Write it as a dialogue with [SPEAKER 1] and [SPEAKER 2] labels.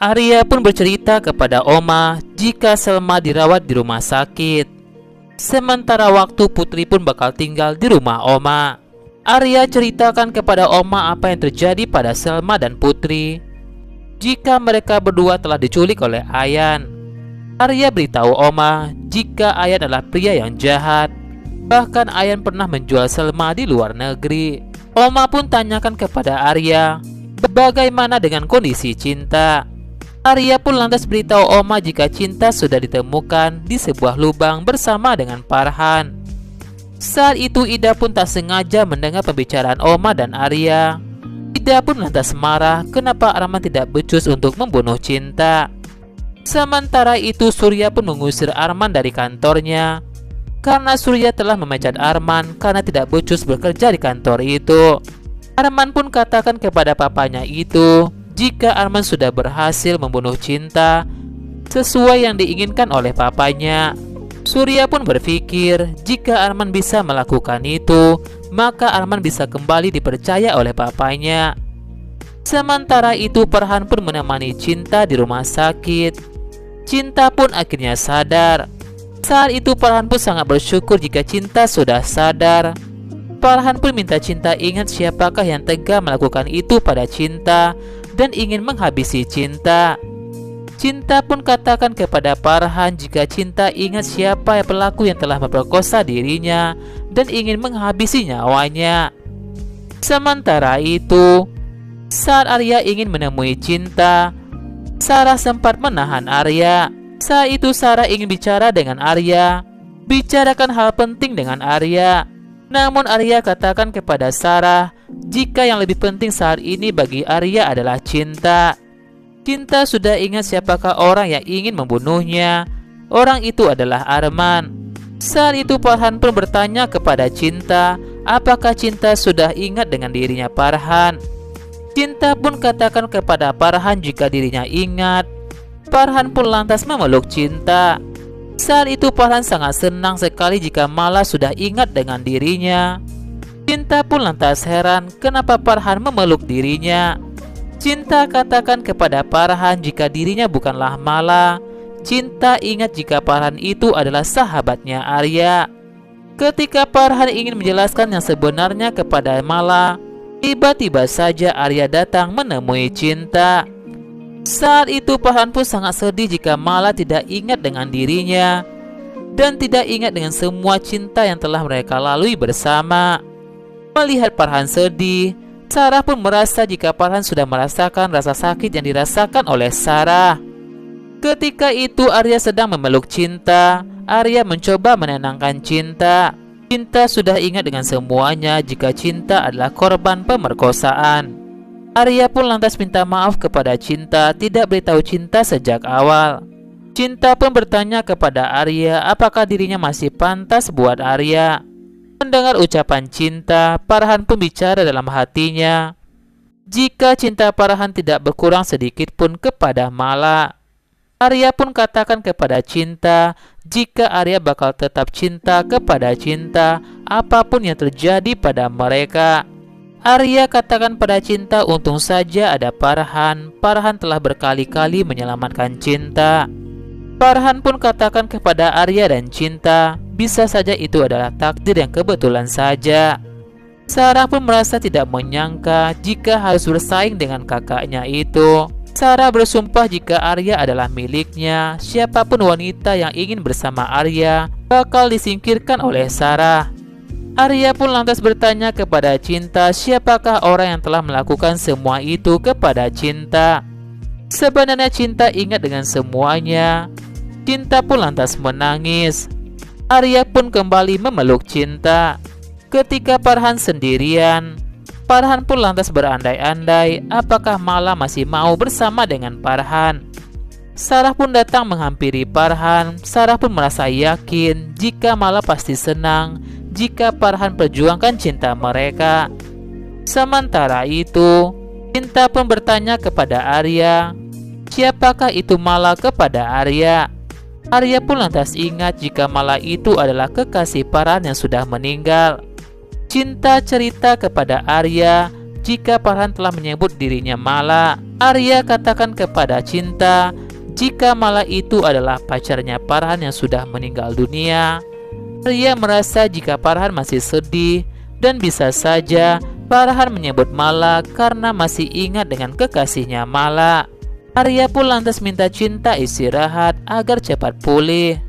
[SPEAKER 1] Arya pun bercerita kepada Oma jika Selma dirawat di rumah sakit. Sementara waktu Putri pun bakal tinggal di rumah Oma. Arya ceritakan kepada Oma apa yang terjadi pada Selma dan Putri jika mereka berdua telah diculik oleh Ayan. Arya beritahu Oma jika Ayan adalah pria yang jahat. Bahkan Ayan pernah menjual Selma di luar negeri. Oma pun tanyakan kepada Arya bagaimana dengan kondisi Cinta. Arya pun lantas beritahu Oma jika Cinta sudah ditemukan di sebuah lubang bersama dengan Farhan. Saat itu Ida pun tak sengaja mendengar pembicaraan Oma dan Arya. Ida pun lantas marah kenapa Arman tidak becus untuk membunuh Cinta. Sementara itu Surya pun mengusir Arman dari kantornya karena Surya telah memecat Arman karena tidak becus bekerja di kantor itu. Arman pun katakan kepada papanya itu jika Arman sudah berhasil membunuh Cinta sesuai yang diinginkan oleh papanya. Surya pun berpikir jika Arman bisa melakukan itu, maka Arman bisa kembali dipercaya oleh papanya. Sementara itu Farhan pun menemani Cinta di rumah sakit. Cinta pun akhirnya sadar. Saat itu Farhan pun sangat bersyukur jika Cinta sudah sadar. Farhan pun minta Cinta ingat siapakah yang tega melakukan itu pada Cinta dan ingin menghabisi Cinta. Cinta pun katakan kepada Farhan jika Cinta ingat siapa pelaku yang telah memperkosa dirinya dan ingin menghabisi nyawanya. Sementara itu, saat Arya ingin menemui Cinta, Sarah sempat menahan Arya. Saat itu Sarah ingin bicara dengan Arya, bicarakan hal penting dengan Arya. Namun Arya katakan kepada Sarah jika yang lebih penting saat ini bagi Arya adalah Cinta. Cinta sudah ingat siapakah orang yang ingin membunuhnya. Orang itu adalah Arman. Saat itu Farhan pun bertanya kepada Cinta apakah Cinta sudah ingat dengan dirinya Farhan. Cinta pun katakan kepada Farhan jika dirinya ingat. Farhan pun lantas memeluk Cinta. Saat itu Farhan sangat senang sekali jika Mala sudah ingat dengan dirinya. Cinta pun lantas heran kenapa Farhan memeluk dirinya. Cinta katakan kepada Farhan jika dirinya bukanlah Mala. Cinta ingat jika Farhan itu adalah sahabatnya Arya. Ketika Farhan ingin menjelaskan yang sebenarnya kepada Mala, tiba-tiba saja Arya datang menemui Cinta. Saat itu Farhan pun sangat sedih jika Mala tidak ingat dengan dirinya dan tidak ingat dengan semua cinta yang telah mereka lalui bersama. Melihat Farhan sedih, Sarah pun merasa jika Farhan sudah merasakan rasa sakit yang dirasakan oleh Sarah. Ketika itu Arya sedang memeluk Cinta. Arya mencoba menenangkan Cinta. Cinta sudah ingat dengan semuanya jika Cinta adalah korban pemerkosaan. Arya pun lantas minta maaf kepada Cinta tidak beritahu Cinta sejak awal. Cinta pun bertanya kepada Arya apakah dirinya masih pantas buat Arya. Mendengar ucapan Cinta, Farhan pun bicara dalam hatinya jika cinta Farhan tidak berkurang sedikit pun kepada Mala. Arya pun katakan kepada Cinta jika Arya bakal tetap cinta kepada Cinta apapun yang terjadi pada mereka. Arya katakan pada Cinta untung saja ada Farhan. Farhan telah berkali-kali menyelamatkan Cinta. Farhan pun katakan kepada Arya dan Cinta bisa saja itu adalah takdir yang kebetulan saja. Sarah pun merasa tidak menyangka jika harus bersaing dengan kakaknya itu. Sarah bersumpah jika Arya adalah miliknya, siapapun wanita yang ingin bersama Arya bakal disingkirkan oleh Sarah. Arya pun lantas bertanya kepada Cinta siapakah orang yang telah melakukan semua itu kepada Cinta. Sebenarnya Cinta ingat dengan semuanya. Cinta pun lantas menangis. Arya pun kembali memeluk Cinta. Ketika Farhan sendirian, Farhan pun lantas berandai-andai apakah Mala masih mau bersama dengan Farhan. Sarah pun datang menghampiri Farhan. Sarah pun merasa yakin jika Mala pasti senang jika Farhan perjuangkan cinta mereka. Sementara itu, Cinta pun bertanya kepada Arya siapakah itu Mala kepada Arya. Arya pun lantas ingat jika Mala itu adalah kekasih Farhan yang sudah meninggal. Cinta cerita kepada Arya jika Farhan telah menyebut dirinya Mala. Arya katakan kepada Cinta jika Mala itu adalah pacarnya Farhan yang sudah meninggal dunia. Arya merasa jika Farhan masih sedih dan bisa saja Farhan menyebut Mala karena masih ingat dengan kekasihnya Mala. Arya pun lantas minta Cinta istirahat agar cepat pulih.